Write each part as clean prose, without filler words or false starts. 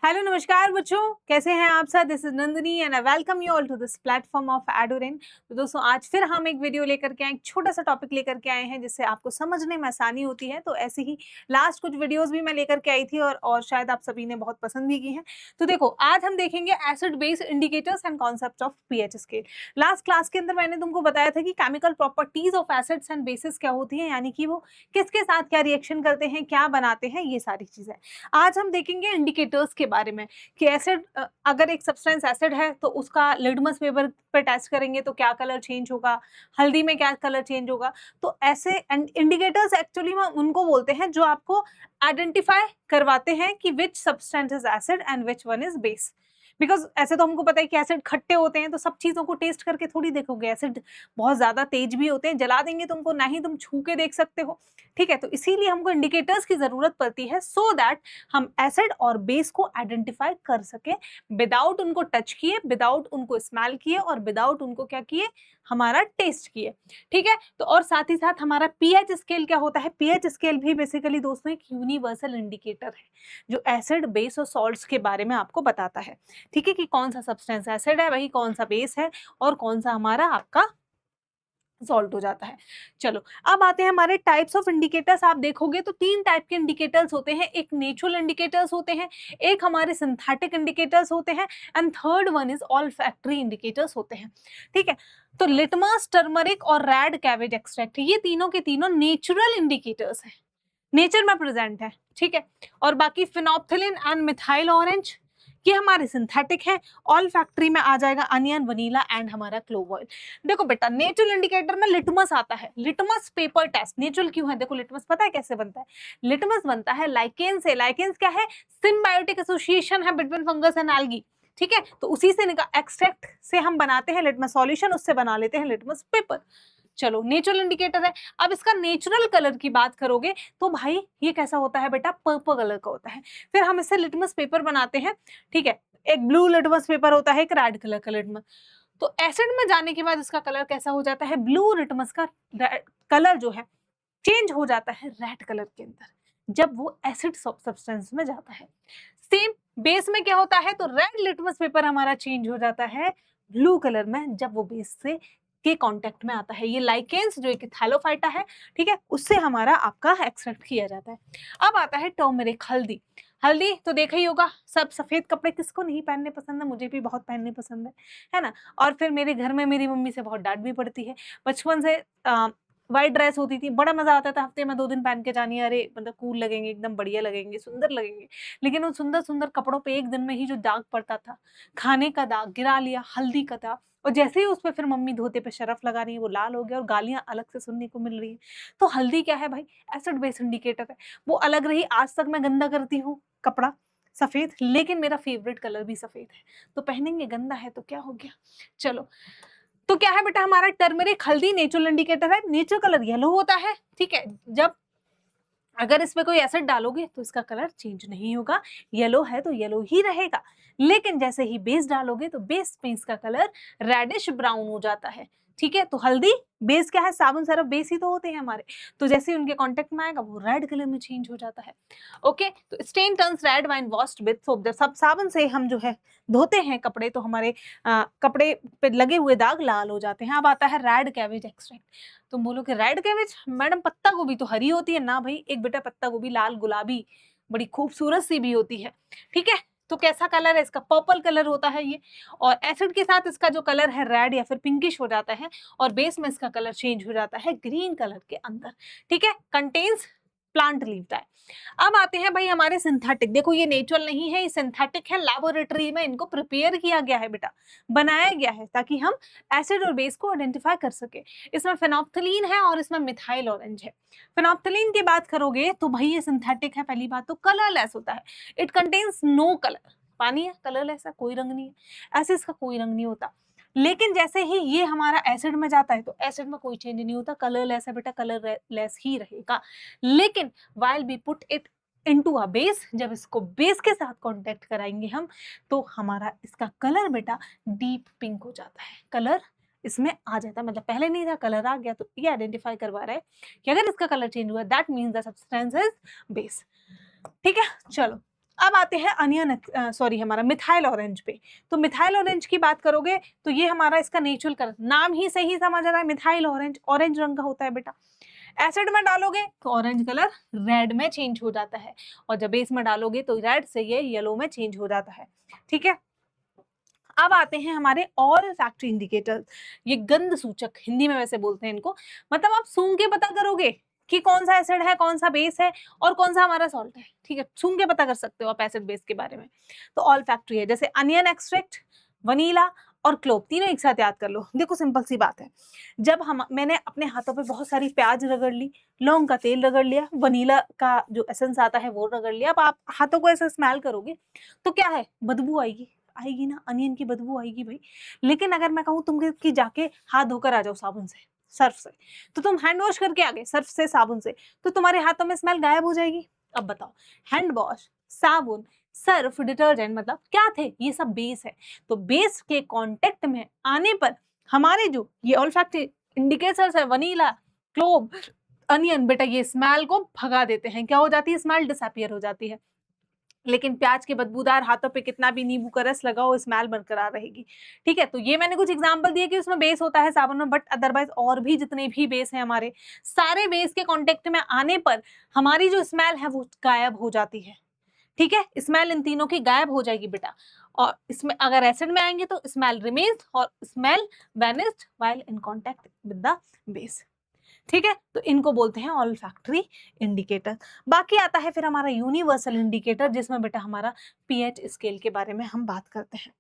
Hello नमस्कार बच्चों, कैसे हैं आप सब। This is Nandini and I welcome you all to this platform of Adoren. तो दोस्तों आज फिर हम एक वीडियो लेकर के आए, एक छोटा सा टॉपिक लेकर के आए हैं जिससे आपको समझने में आसानी होती है। तो ऐसे ही लास्ट कुछ वीडियोस भी मैं लेकर के आई थी और शायद आप सभी ने बहुत पसंद भी की हैं। तो देखो आज हम देखेंगे acid base indicators and concept of pH scale. Last class के अंदर मैंने तुमको बताया था कि chemical properties of acids and bases क्या होती है, यानी कि वो किसके साथ क्या रिएक्शन करते हैं, क्या बनाते हैं, ये सारी चीजें। आज हम देखेंगे इंडिकेटर्स के बारे में कि एसिड, अगर एक सब्सटेंस एसिड है तो उसका लिटमस पेपर पे टेस्ट करेंगे तो क्या कलर चेंज होगा, हल्दी में क्या कलर चेंज होगा। तो ऐसे इंडिकेटर्स एक्चुअली में उनको बोलते हैं जो आपको आइडेंटिफाई करवाते हैं कि which substance is acid and which one is base. Because ऐसे तो हमको पता है कि एसिड खट्टे होते हैं, तो सब चीजों को टेस्ट करके थोड़ी देखोगे। एसिड बहुत ज्यादा तेज भी होते हैं, जला देंगे तुमको, ना ही तुम छू के देख सकते हो। ठीक है, तो इसीलिए हमको इंडिकेटर्स की जरूरत पड़ती है सो दैट हम एसिड और बेस को आइडेंटिफाई कर सके विदाउट उनको टच किए, विदाउट उनको स्मेल किए और विदाउट उनको क्या किए, हमारा टेस्ट किए। ठीक है, तो और साथ ही साथ हमारा पीएच स्केल क्या होता है। पीएच स्केल भी बेसिकली दोस्तों एक यूनिवर्सल इंडिकेटर है जो एसिड बेस और सॉल्ट्स के बारे में आपको बताता है। ठीक है, कि कौन सा सब्सटेंस एसिड है, वही कौन सा बेस है और कौन सा हमारा आपका सॉल्ट हो जाता है। चलो अब आते हैं हमारे टाइप्स ऑफ इंडिकेटर्स। आप देखोगे तो तीन टाइप के इंडिकेटर्स होते हैं, एक नेचुरल इंडिकेटर्स होते हैं, एक हमारे सिंथेटिक इंडिकेटर्स होते हैं and third one is olfactory indicators होते हैं। ठीक है, तो लिटमस, टर्मरिक और रेड कैवेज एक्सट्रैक्ट, ये तीनों के तीनों नेचुरल इंडिकेटर्स हैं, नेचर में प्रेजेंट है। ठीक है, और बाकी फिनोप्थिलिन एंड मिथाइल ऑरेंज ये हमारे सिंथेटिक है। ऑल फैक्ट्री में आ जाएगा अनियन, वनीला एंड हमारा क्लोव ऑयल। देखो बेटा, नेचुरल इंडिकेटर में लिटमस आता है, लिटमस पेपर टेस्ट। नेचुरल क्यों है, देखो लिटमस पता है कैसे बनता है। लिटमस बनता है लाइकेन से। लाइकेन्स क्या है, सिम्बायोटिक एसोसिएशन है बिटवीन फंगस एंड एल्गी। ठीक है, तो उसी से एक्सट्रैक्ट से हम बनाते हैं लिटमस सॉल्यूशन, उससे बना लेते हैं लिटमस पेपर। चलो नेचुरल इंडिकेटर है। अब इसका नेचुरल कलर की बात करोगे तो भाई ये कैसा होता है बेटा, पर्पल कलर का होता है। फिर हम इससे लिटमस पेपर बनाते हैं। ठीक है, एक ब्लू लिटमस पेपर होता है, एक रेड कलर का लिटमस। तो एसिड में जाने के बाद इसका कलर कैसा हो जाता है, ब्लू लिटमस का कलर जो है चेंज हो जाता है रेड कलर के अंदर जब वो एसिड सब्सटेंस में जाता है। सेम बेस में क्या होता है, तो रेड लिटमस पेपर हमारा चेंज हो जाता है ब्लू कलर में जब वो बेस से के कांटेक्ट में आता है। ये लाइकेन्स जो एक थैलोफाइटा है, ठीक है, उससे हमारा आपका एक्सट्रैक्ट किया जाता है। अब आता है टर्मरिक, हल्दी। हल्दी तो देखा ही होगा, सब सफेद कपड़े किसको नहीं पहनने पसंद है, मुझे भी बहुत पहनने पसंद है ना। और फिर मेरे घर में मेरी मम्मी से बहुत डांट भी पड़ती है। बचपन से व्हाइट ड्रेस होती थी, बड़ा मजा आता था हफ्ते में 2 दिन पहन के जानी, अरे मतलब कूल लगेंगे, एकदम बढ़िया लगेंगे, सुंदर लगेंगे। लेकिन उन सुंदर सुंदर कपड़ों पे एक दिन में ही जो दाग पड़ता था, खाने का दाग, गिरा लिया, हल्दी का दाग, और जैसे ही उस पर फिर मम्मी धोते पे शरफ लगा रही है, वो लाल हो गया और गालियां अलग से सुनने को मिल रही है। तो हल्दी क्या है भाई, एसिड बेस इंडिकेटर है। वो अलग रही, आज तक मैं गंदा करती हूँ कपड़ा सफेद, लेकिन मेरा फेवरेट कलर भी सफेद है, तो पहनेंगे, गंदा है तो क्या हो गया। चलो, तो क्या है बेटा, हमारा टर्मरिक, हल्दी नेचुरल इंडिकेटर है। नेचुरल कलर येलो होता है। ठीक है, जब अगर इसमें कोई एसिड डालोगे तो इसका कलर चेंज नहीं होगा, येलो है तो येलो ही रहेगा। लेकिन जैसे ही बेस डालोगे तो बेस पे इसका कलर रेडिश ब्राउन हो जाता है। ठीक है, तो हल्दी बेस क्या है, साबुन सरफ बेस ही तो होते हैं हमारे, तो जैसे ही उनके कांटेक्ट में आएगा वो रेड कलर में चेंज हो जाता है। ओके, तो stain turns red when washed with soap. जब सब साबुन से हम जो है धोते हैं कपड़े तो हमारे कपड़े पे लगे हुए दाग लाल हो जाते हैं। अब आता है रेड कैबेज एक्सट्रैक्ट। तुम बोलो कि रेड कैबेज मैडम, पत्ता गोभी तो हरी होती है ना भाई, एक बेटा पत्ता गोभी लाल गुलाबी बड़ी खूबसूरत सी भी होती है। ठीक है, तो कैसा कलर है इसका, पर्पल कलर होता है ये, और एसिड के साथ इसका जो कलर है रेड या फिर पिंकिश हो जाता है, और बेस में इसका कलर चेंज हो जाता है ग्रीन कलर के अंदर। ठीक है, कंटेन्स प्लांट लीफ डाई। अब आते हैं भाई हमारे सिंथेटिक। देखो ये नेचुरल नहीं है, ये सिंथेटिक है, लैबोरेटरी में इनको प्रिपेयर किया गया है बेटा, बनाया गया है ताकि हम एसिड और बेस को आइडेंटिफाई कर सके। इसमें फेनोप्थलीन है और इसमें मिथाइल ऑरेंज है। फेनोप्थलीन की बात करोगे तो भाई ये सिंथेटिक है, पहली बात तो कलरलेस होता है, इट कंटेन्स नो कलर। पानी है, कलरलेस है, कोई रंग नहीं है, ऐसे इसका कोई रंग नहीं होता। लेकिन जैसे ही ये हमारा एसिड में जाता है तो एसिड में कोई चेंज नहीं होता, कलरलेस है बेटा, कलरलेस ही रहेगा। लेकिन while we put it into a base, जब इसको बेस के साथ कांटेक्ट कराएंगे हम तो हमारा इसका कलर बेटा डीप पिंक हो जाता है, कलर इसमें आ जाता है। मतलब पहले नहीं था, कलर आ गया, तो ये आइडेंटिफाई करवा रहा है कि अगर इसका कलर चेंज हुआ that means the substance is base. ठीक है, चलो अब आते हैं अनियन सॉरी हमारा मिथाइल ऑरेंज पे। तो मिथाइल ऑरेंज की बात करोगे तो ये हमारा इसका नेचुरल कलर, नाम ही से ही समझ रहा है मिथाइल ऑरेंज, ऑरेंज रंग का होता है बेटा। एसिड में डालोगे तो ऑरेंज कलर रेड में चेंज हो जाता है, और जब बेस में डालोगे तो रेड से ये येलो में चेंज हो जाता है। ठीक है, अब आते हैं हमारे ऑल फैक्ट्री इंडिकेटर्स। ये गंध सूचक हिंदी में वैसे बोलते हैं इनको, मतलब आप सूंघ के पता करोगे कि कौन सा एसिड है, कौन सा बेस है और कौन सा हमारा सॉल्ट है। ठीक है, सूंघ के पता कर सकते हो आप एसिड बेस के बारे में। तो ऑल फैक्ट्री है, जैसे अनियन एक्सट्रैक्ट, वनीला और क्लोव, तीनों एक साथ याद कर लो। देखो सिंपल सी बात है, जब मैंने अपने हाथों पे बहुत सारी प्याज रगड़ ली, लौंग का तेल रगड़ लिया, वनीला का जो एसेंस आता है वो रगड़ लिया, अब आप हाथों को ऐसे स्मेल करोगे तो क्या है, बदबू आएगी, आएगी ना, अनियन की बदबू आएगी भाई। लेकिन अगर मैं कहूँ तुम कि जाके हाथ धोकर आ जाओ साबुन से, सर्फ से, तो तुम हैंड वॉश करके आ गए सर्फ से साबुन से, तो तुम्हारे हाथों में स्मेल गायब हो जाएगी। अब बताओ, हैंड वॉश, साबुन, सर्फ, डिटर्जेंट मतलब क्या थे, ये सब बेस है। तो बेस के कांटेक्ट में आने पर हमारे जो ये ऑल्फैक्टिव इंडिकेटर्स है, वनीला, क्लोव, अनियन, बेटा ये स्मेल को भगा देते हैं। क्या हो जाती है, स्मेल डिसअपियर हो जाती है। लेकिन प्याज के बदबूदार हाथों पे कितना भी नींबू का रस लगाओ, स्मेल बरकरार रहेगी। ठीक है, तो ये मैंने कुछ एग्जांपल दिए कि उसमें बेस होता है साबुन में, बट अदरवाइज और भी जितने भी बेस हैं हमारे, सारे बेस के कांटेक्ट में आने पर हमारी जो स्मेल है वो गायब हो जाती है। ठीक है, स्मेल इन तीनों की गायब हो जाएगी बेटा। और इसमें अगर एसिड में आएंगे तो स्मेल रिमेन्स और smell vanished while in contact with the base. ठीक है, तो इनको बोलते हैं ऑल फैक्ट्री इंडिकेटर। बाकी आता है फिर हमारा यूनिवर्सल इंडिकेटर, जिसमें बेटा हमारा पीएच स्केल के बारे में हम बात करते हैं।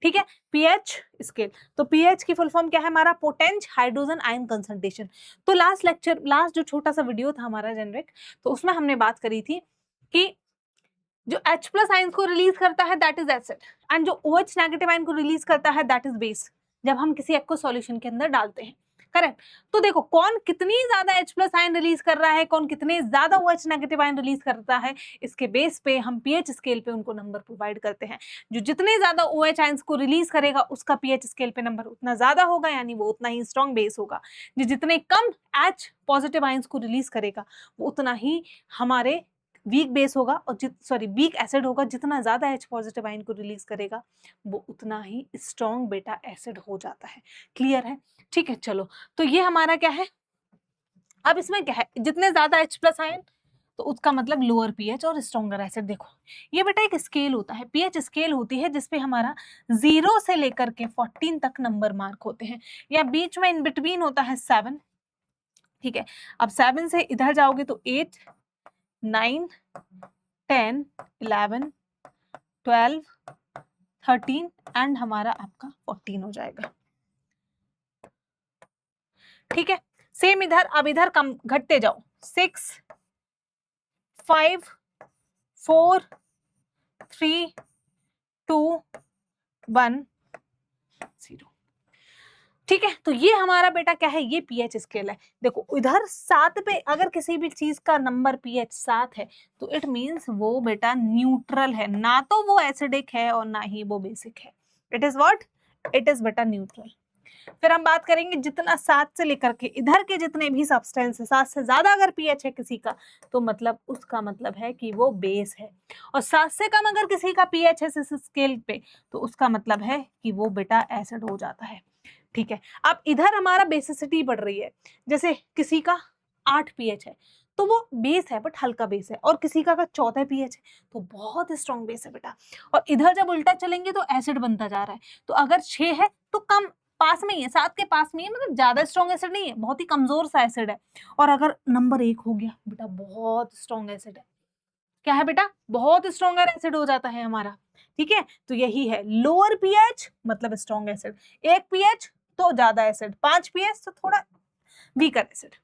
ठीक है, पीएच स्केल, तो पीएच की फुल फॉर्म क्या है हमारा, पोटेंट हाइड्रोजन आयन कंसंट्रेशन। तो लास्ट लेक्चर, लास्ट जो छोटा सा वीडियो था हमारा जेनरिक, तो उसमें हमने बात करी थी कि जो H प्लस आयन को रिलीज करता है दैट इज एसिड, एंड जो OH नेगेटिव आयन को रिलीज करता है दैट इज बेस, जब हम किसी एक्व सॉल्यूशन के अंदर डालते हैं। करेक्ट, तो देखो कौन कितनी ज्यादा H प्लस आयन रिलीज कर रहा है, कौन कितने ज्यादा OH नेगेटिव आयन रिलीज करता है, इसके बेस पे हम पीएच स्केल पे उनको नंबर प्रोवाइड करते हैं। जो जितने ज्यादा OH आयंस को रिलीज करेगा उसका पीएच स्केल पे नंबर उतना ज्यादा होगा, यानी वो उतना ही स्ट्रॉन्ग बेस होगा। जो जितने कम H पॉजिटिव आयंस को रिलीज करेगा वो उतना ही हमारे वीक बेस होगा, और वीक एसिड होगा। जितना ज्यादा H पॉजिटिव आयन को रिलीज करेगा वो उतना ही स्ट्रॉन्ग बेटा एसिड हो जाता है। क्लियर है? ठीक है, चलो, तो ये हमारा क्या है, अब इसमें क्या है, जितने ज्यादा H प्लस आयन तो उसका मतलब लोअर पीएच और स्ट्रॉन्गर एसिड। देखो ये बेटा एक स्केल होता है, पीएच स्केल होती है, जिसपे हमारा 0 से लेकर के 14 तक नंबर मार्क होते हैं, या बीच में इन बिटवीन होता है 7। ठीक है, अब 7 से इधर जाओगे तो 8, 9, 10, 11, 12, 13 एंड हमारा आपका 14 हो जाएगा। ठीक है, सेम इधर, अब इधर कम घटते जाओ, 6, 5, 4, 3, 2, 1, 0। ठीक है, तो ये हमारा बेटा क्या है, ये पीएच स्केल है। देखो इधर 7 पे अगर किसी भी चीज का नंबर पीएच 7 है तो इट मींस वो बेटा न्यूट्रल है, ना तो वो एसिडिक है और ना ही वो बेसिक है। It is what, it is बेटा न्यूट्रल। फिर हम बात करेंगे जितना 7 से लेकर के इधर के जितने भी सब्सटेंस है, 7 से ज्यादा अगर पीएच है किसी का तो मतलब उसका मतलब है कि वो बेस है, और 7 से कम अगर किसी का पीएच है इस स्केल पे तो उसका मतलब है कि वो बेटा एसिड हो जाता है। ठीक है, अब इधर हमारा बेसिसिटी बढ़ रही है, जैसे किसी का 8 पीएच है तो वो बेस है बट हल्का बेस है, और किसी का अगर 14 पीएच है तो बहुत स्ट्रॉन्ग बेस है बेटा। और इधर जब उल्टा चलेंगे तो एसिड बनता जा रहा है, तो अगर 6 है तो कम पास में ही है, 7 के पास में ही है, मतलब ज्यादा स्ट्रॉन्ग एसिड नहीं है, बहुत ही कमजोर सा एसिड है। और अगर नंबर 1 हो गया बेटा बहुत स्ट्रॉन्ग एसिड है। क्या है बेटा, बहुत स्ट्रॉन्गर एसिड हो जाता है हमारा। ठीक है, तो यही है लोअर पीएच मतलब स्ट्रॉन्ग एसिड, 1 पीएच तो ज्यादा एसिड, 5 पीएच तो थोड़ा वीकर एसिड।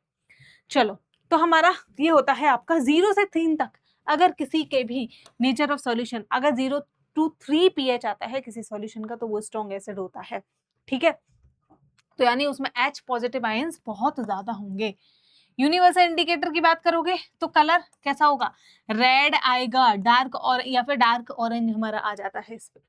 चलो, तो हमारा ये होता है आपका 0 से 3 तक। अगर किसी के भी नेचर ऑफ सॉल्यूशन अगर 0 to 3 पीएच आता है किसी सॉल्यूशन का तो वो स्ट्रॉन्ग एसिड होता है। ठीक है, तो यानी उसमें H पॉजिटिव आयंस बहुत ज्यादा होंगे। यूनिवर्सल इंडिकेटर की बात करोगे तो कलर कैसा होगा, रेड आएगा, डार्क और या फिर डार्क ऑरेंज हमारा आ जाता है इस पे।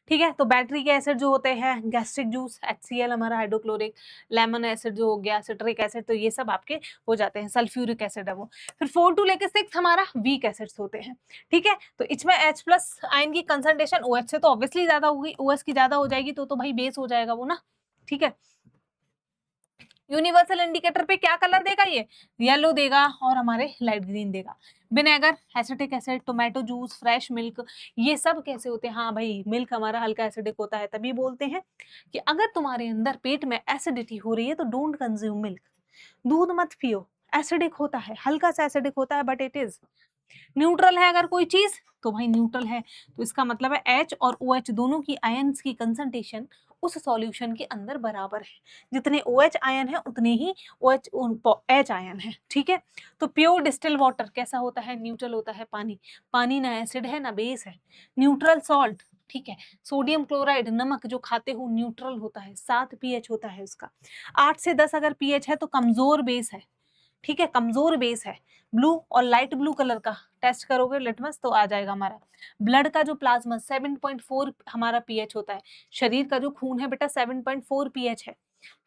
ठीक है। तो बैटरी के एसिड जो होते हैं, गैस्ट्रिक जूस HCl हमारा हाइड्रोक्लोरिक, लेमन एसिड जो हो गया, सिट्रिक एसिड, तो ये सब आपके हो जाते हैं। सल्फ्यूरिक एसिड है वो। फिर 4 टू लेके 6 हमारा वीक एसिड्स होते हैं। ठीक है। तो इसमें H+ आयन की कंसंट्रेशन OH से तो ऑब्वियसली ज्यादा होगी, OH की ज्यादा हो जाएगी तो भाई बेस हो जाएगा वो ना। ठीक है। यूनिवर्सल इंडिकेटर पे क्या कलर देगा ये, येलो देगा और हमारे लाइट ग्रीन देगा। Vinegar, acetic acid, tomato juice, fresh milk, ये सब कैसे होते हैं, हाँ भाई मिल्क हमारा हल्का एसिडिक होता है, तभी बोलते हैं कि अगर तुम्हारे अंदर पेट में एसिडिटी हो रही है तो डोंट कंज्यूम मिल्क, दूध मत पियो, एसिडिक होता है, हल्का सा एसिडिक होता है, बट इट इज न्यूट्रल है। अगर कोई चीज तो भाई न्यूट्रल है, तो इसका मतलब है H और OH दोनों की आयंस की कंसंट्रेशन उस सॉल्यूशन के अंदर बराबर है। जितने OH आयन है उतने ही OH H आयन है। ठीक है। तो प्योर डिस्टिल वाटर कैसा होता है, न्यूट्रल होता है। पानी, पानी ना एसिड है ना बेस है, न्यूट्रल सॉल्ट। ठीक है। सोडियम क्लोराइड नमक जो खाते हो न्यूट्रल होता है, 7 pH होता है उसका। 8 से 10 अगर pH है तो कमजोर बेस है। ठीक है, कमजोर बेस है। ब्लू और लाइट ब्लू कलर का टेस्ट करोगे लिटमस तो आ जाएगा हमारा। ब्लड का जो प्लाज्मा 7.4 हमारा पीएच होता है। शरीर का जो खून है बेटा 7.4 पीएच है।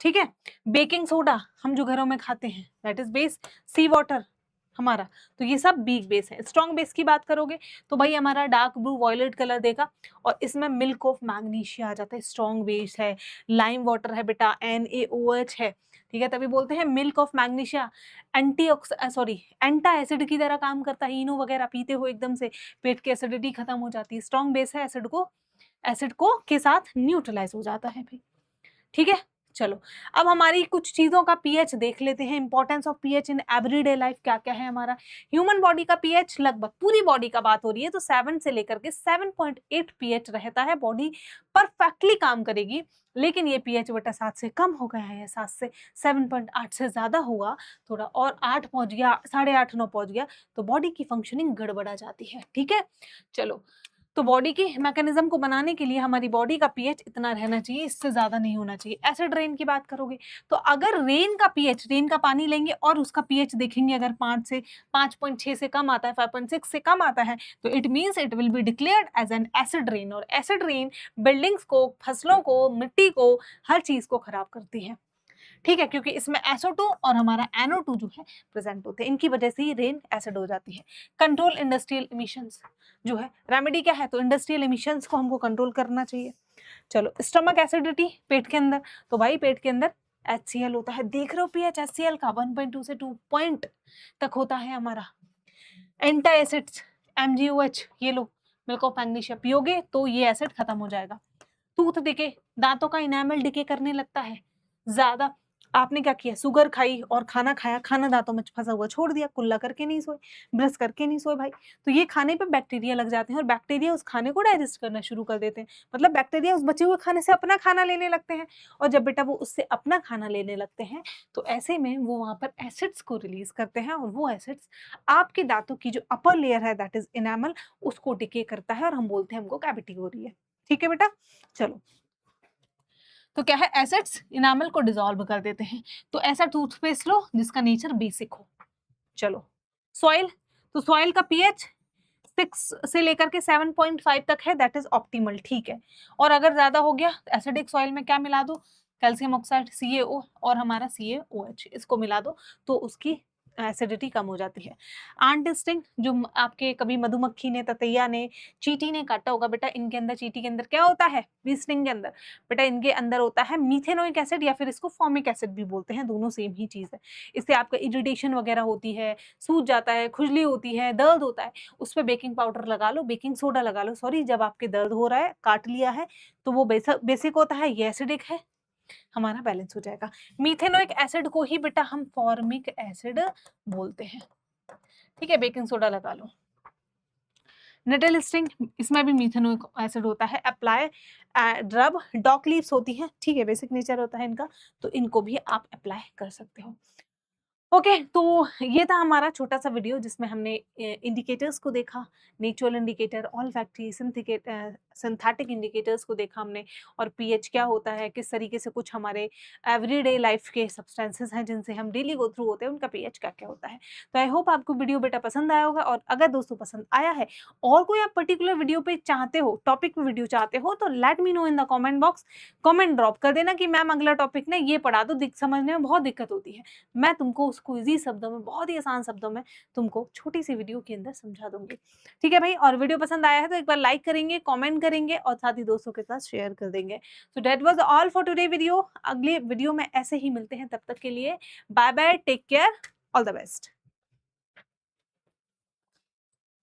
ठीक है। बेकिंग सोडा हम जो घरों में खाते हैं that is base. Sea water हमारा, तो ये सब वीक बेस है। स्ट्रॉन्ग बेस की बात करोगे तो भाई हमारा डार्क ब्लू वॉयलेट कलर देगा, और इसमें मिल्क ऑफ मैग्नीशिया आ जाता है, स्ट्रॉन्ग बेस है। लाइम वाटर है बेटा, NaOH है। ठीक है, तभी बोलते हैं मिल्क ऑफ मैग्नीशिया एंटा एसिड की तरह काम करता है। इनो वगैरह पीते हो एकदम से पेट की एसिडिटी खत्म हो जाती है। स्ट्रॉन्ग बेस है, एसिड को के साथ न्यूट्रलाइज हो जाता है भाई। ठीक है। चलो अब हमारी कुछ चीजों का पीएच देख लेते हैं। Importance of pH in everyday life क्या क्या है हमारा। ह्यूमन बॉडी का पीएच, लगभग पूरी बॉडी का बात हो रही है तो 7 से लेकर के 7.8 पीएच रहता है। बॉडी परफेक्टली काम करेगी, लेकिन ये पीएच बेटा 7 से कम हो गया है, 7 से 7.8 से ज्यादा हुआ, थोड़ा और 8 पहुंच गया, 8.5 9 पहुंच गया तो बॉडी की फंक्शनिंग गड़बड़ा जाती है। ठीक है। चलो, तो बॉडी की मैकेनिज्म को बनाने के लिए हमारी बॉडी का पीएच इतना रहना चाहिए, इससे ज्यादा नहीं होना चाहिए। एसिड रेन की बात करोगे तो अगर रेन का पीएच, रेन का पानी लेंगे और उसका पीएच देखेंगे अगर 5 से 5.6 से कम आता है, 5.6 से कम आता है, तो it means it will be declared as an acid rain. और एसिड रेन बिल्डिंग्स को, फसलों को, मिट्टी को, हर चीज को खराब करती है। ठीक है, क्योंकि इसमें SO2 और हमारा NO2 जो है प्रेजेंट होते हैं, इनकी वजह से ही रेन एसिड हो जाती है। कंट्रोल इंडस्ट्रियल इमिशंस जो है, रेमेडी क्या है, तो इंडस्ट्रियल इमिशंस को हमको कंट्रोल करना चाहिए। चलो, स्टमक एसिडिटी पेट के अंदर, तो भाई पेट के अंदर HCl होता है। देख रहे हो पीएच HCl का 1.2 से 2 पॉइंट तक होता है हमारा। एंटा एसिड्स MgOH, ये लो मिल्क ऑफ मैग्नीशिया पियोगे तो ये एसिड खत्म हो जाएगा। टूथ डिके, दांतों का इनामल डिके करने लगता है ज्यादा। आपने क्या किया, शुगर खाई और खाना खाया, खाना दांतों में फंसा हुआ छोड़ दिया, कुल्ला करके नहीं सोए, ब्रश करके नहीं सोए भाई, तो ये खाने पे बैक्टीरिया लग जाते हैं और बैक्टीरिया उस खाने को डाइजेस्ट करना शुरू कर देते हैं। मतलब बैक्टीरिया उस बचे हुए खाने से अपना खाना लेने लगते हैं, और जब बेटा वो उससे अपना खाना लेने लगते हैं तो ऐसे में वो वहां पर एसिड्स को रिलीज करते हैं, और वो एसिड्स आपके दांतों की जो अपर लेयर है दैट इज इनामल, उसको डिके करता है और हम बोलते हैं हमको कैविटी हो रही है। ठीक है बेटा। चलो, तो क्या है, एसिड्स इनामल को डिसॉल्व कर देते हैं। तो ऐसा टूथपेस्ट लो जिसका नेचर बेसिक हो। चलो, सॉइल, तो सॉइल का पीएच 6 से लेकर के 7.5 तक है, दैट इज ऑप्टिमल। ठीक है। और अगर ज्यादा हो गया एसिडिक सॉइल में क्या मिला दो, कैल्शियम ऑक्साइड CaO और हमारा CaOH, इसको मिला दो तो उसकी एसिडिटी कम हो जाती है। आंट स्टिंग, जो आपके कभी मधुमक्खी ने, ततैया ने, चींटी ने काटा होगा बेटा, इनके अंदर, चींटी के अंदर क्या होता है, बी स्टिंग के अंदर बेटा, इनके अंदर होता है मीथेनोइक एसिड, या फिर इसको फॉर्मिक एसिड भी बोलते हैं, दोनों सेम ही चीज है। इससे आपका इरिटेशन वगैरह होती है, सूज जाता है, खुजली होती है, दर्द होता है, उस पर बेकिंग पाउडर लगा लो, बेकिंग सोडा लगा लो, सॉरी, जब आपके दर्द हो रहा है, काट लिया है तो वो बेसिक होता है, ये एसिडिक है, हमारा बैलेंस हो जाएगा। मीथेनोइक एसिड को ही बेटा हम फॉर्मिक एसिड बोलते हैं। ठीक है, बेकिंग सोडा लगा लो। नेटल स्टिंग, इसमें भी मीथेनोइक एसिड होता है। अप्लाई ड्रब, डॉक लीव्स होती हैं, ठीक है, बेसिक नेचर होता है इनका, तो इनको भी आप अप्लाई कर सकते हो। ओके तो ये था हमारा छोटा सा वीडियो जिसमें हमने इंडिकेटर्स को देखा, natural indicator, olfactory, synthetic indicators को देखा हमने, और पीएच क्या होता है, किस तरीके से कुछ हमारे एवरीडे लाइफ के सब्सटेंसेस हैं जिनसे हम डेली गो थ्रू होते हैं, उनका पीएच क्या क्या होता है। तो आई होप आपको वीडियो बेटा पसंद आया होगा, और अगर दोस्तों पसंद आया है और कोई आप पर्टिकुलर वीडियो पे चाहते हो, टॉपिक पे वीडियो चाहते हो, तो let me know in the comment box. Comment drop कर देना कि मैम अगला टॉपिक ना ये पढ़ा दो, समझने में बहुत दिक्कत होती है। मैं तुमको उसको ईज़ी शब्दों में, बहुत ही आसान शब्दों में तुमको छोटी सी वीडियो के अंदर समझा दूँगी। ठीक है भाई? और वीडियो पसंद आया है तो एक बार लाइक करेंगे, कमेंट करेंगे और साथ ही दोस्तों के साथ शेयर कर देंगे। So that was all for today video. अगले वीडियो में ऐसे ही मिलते हैं, तब तक के लिए bye bye, take care, all the best.